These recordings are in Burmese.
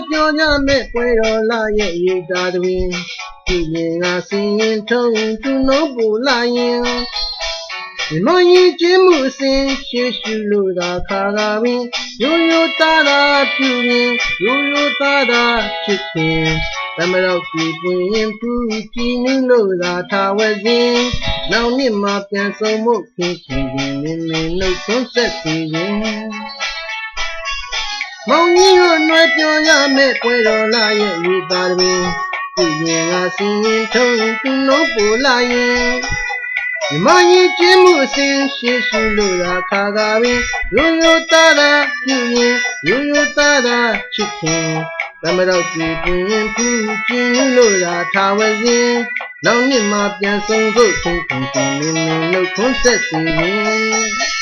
ပြောကြမဲ့ပွဲတော်လာရဲ့ရေတာတွင်ဒီရင်ကစင်ရင်ထုံသူနှုတ်ပူလာရင်ဒီမကြီးကျင်းမှုစင်ရှေ့ရှုလို့သာခါကားပြီးရိုးရိုးသားသာပြုရင်ရိုးရိုးသားသာချစ်ခင်သမရောက်ကြည်ပွင့်ဖူးကြည်နူးလို့သာထားဝဲစဉ်နောက်နှစ်မှာပြန်ဆုံးမှုခင်ခင်လင်းလင်းနှုတ်ဆုံးဆက်စီရင်မောင်ကြီးတို့နှွဲပြောရမဲ့ပွဲတော်လာရဲ့ရေသာတွင်ဒီရင်ကစင်ရင်ထုံသူနှုတ်ပူလာရင်ဒီမကြီးကျင်းမှုအစဉ်ရှေ့ရှုလို့သာခါကားပြီးရိုးရိုးသားသာပြုရင်ရိုးရိုးသားသာချစ်ခင်သမရောက်ကြည်ပွင့်ဖူးကြည်နူးလို့သာထားဝဲစဉ်နောက်နှစ်မှာပြန်ဆုံးဖို့ခင်ခင်လင်းလင်းနှုတ်ခွန်းဆက်စီရင်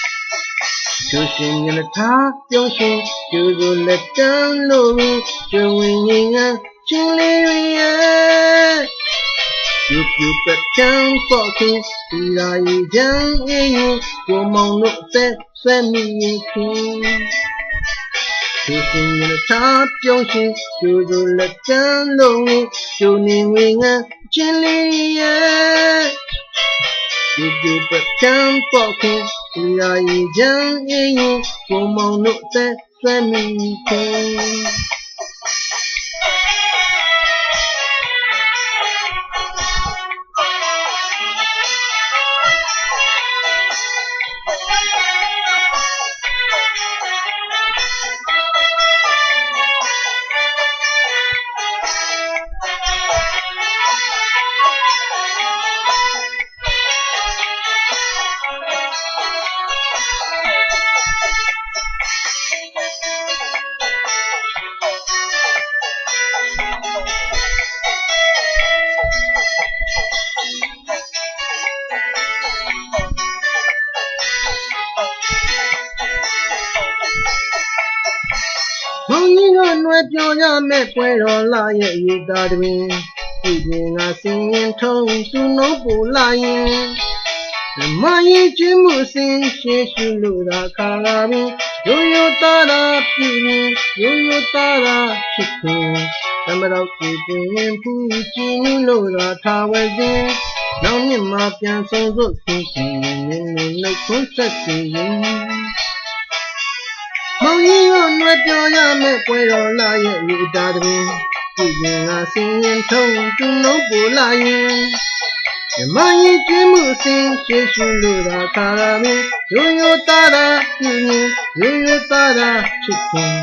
ကျိုးရှင်ရထားပြုံးရှင်ကျိုးစုလက်တန်းလို့ကျိုးဝင်ရင်ငါချင်းလေးရဲ့ယူပြပတ်ချမ်းပေါ်ခင်ဒီရာရီချမ်းအေးရင်ကိုမောင်တို့သက်ဆွဲမိရင်ခင်ကျိုးရှင်ရထားပြုံးရှင်ကျိုးစုလက်တန်းလို့ကျိုးနေဝင်ငါချင်းလေးရဲ့ယူပြပတ်ချမ်းပေါ်ခင်ဒီရာရီချမ်းအေးရင်ကိုမောင်တို့သက်ဆွဲမိခင်မောင်ကြီးတို့နှွဲပြောကြမဲ့ပွဲတော်လာရဲ့ရေသာတွင်ဒီရင်ကစင်ရင်ထုံသူနှုတ်ပူလာရင်မကြီးကျင်းမှုစင်ရှေ့ရှုလို့သာခါကားပြီးရိုးရိုးသားသာပြုရင်ရိုးရိုးသားသာချစ်ခင်သမရောက်ကြည်ပွင့်ဖူးကြည်နူးလို့သာထားဝဲစဉ်နောက်နှစ်မှာပြန်ဆုံးဖို့ခင်ခင်လင်းလင်းနှုတ်ခွန်းဆက်စီရင်မောင်ကြီးတို့နှွဲပြောရမဲ့ပွဲတော်လာရဲ့ရေတာတွင်ဒီရင်ကစင်ရင်ထုံသူနှုတ်ပူလာရင်ဒီမကြီးကျင်းမှုစင်ရှေ့ရှုလို့သာခါကားပြီးရိုးရိုးသားသာပြုရင်ရိုးရိုးသားသာချစ်ခင်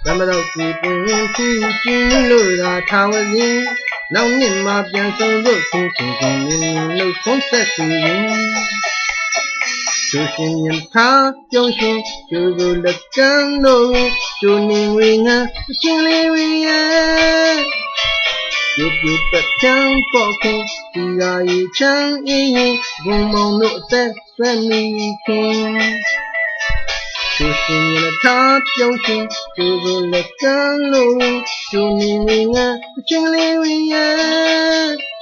သမရောက်ကြည်ပွင့်ဖူးကြည်နူးလို့သာထားဝဲစဉ်နောက်နှစ်မှာပြန်ဆုံးဖို့ခင်ခင်လင်းလင်းနှုတ်ဆုံးဆက်စီရင်ကျိုးရှင်ရထားပြုံးရှင်ကျိုးစုလက်ကန်းလို့ကျိုးနေဝင်ငါချင်းလေးရဲ့ယူပြပတ်ချမ်းပေါ်ခင်ဒီရာရီချမ်းအေးရင်ဘုံမောင်တို့အသက်ဆွဲမိခင်ကျိုးရှင်ရထားပြုံးရှင်ကျိုးစုလက်ကန်းလို့ကျိုးနေဝင်ငါချင်းလေးရဲ့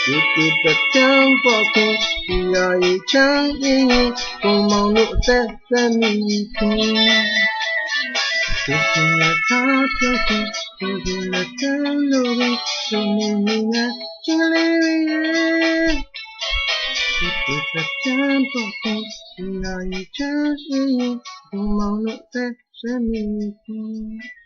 ယူပြပတ်ချမ်းပေါ်ခင်ဒီရာရီချမ်းအေးရင်ဘုံမောင်တို့အသက်ဆွဲမိခင်ကျိုးရှင်ရထားပြုံးရှင်ကျိုးစုလက်ကန်းလို့ကျိုးနေဝင်ငါချင်းလေးရဲ့ယူပြပတ်ချမ်းပေါ်ခင်ဒီရာရီချမ်းအေးရင်ဘုံမောင်တို့အသက်ဆွဲမိခင်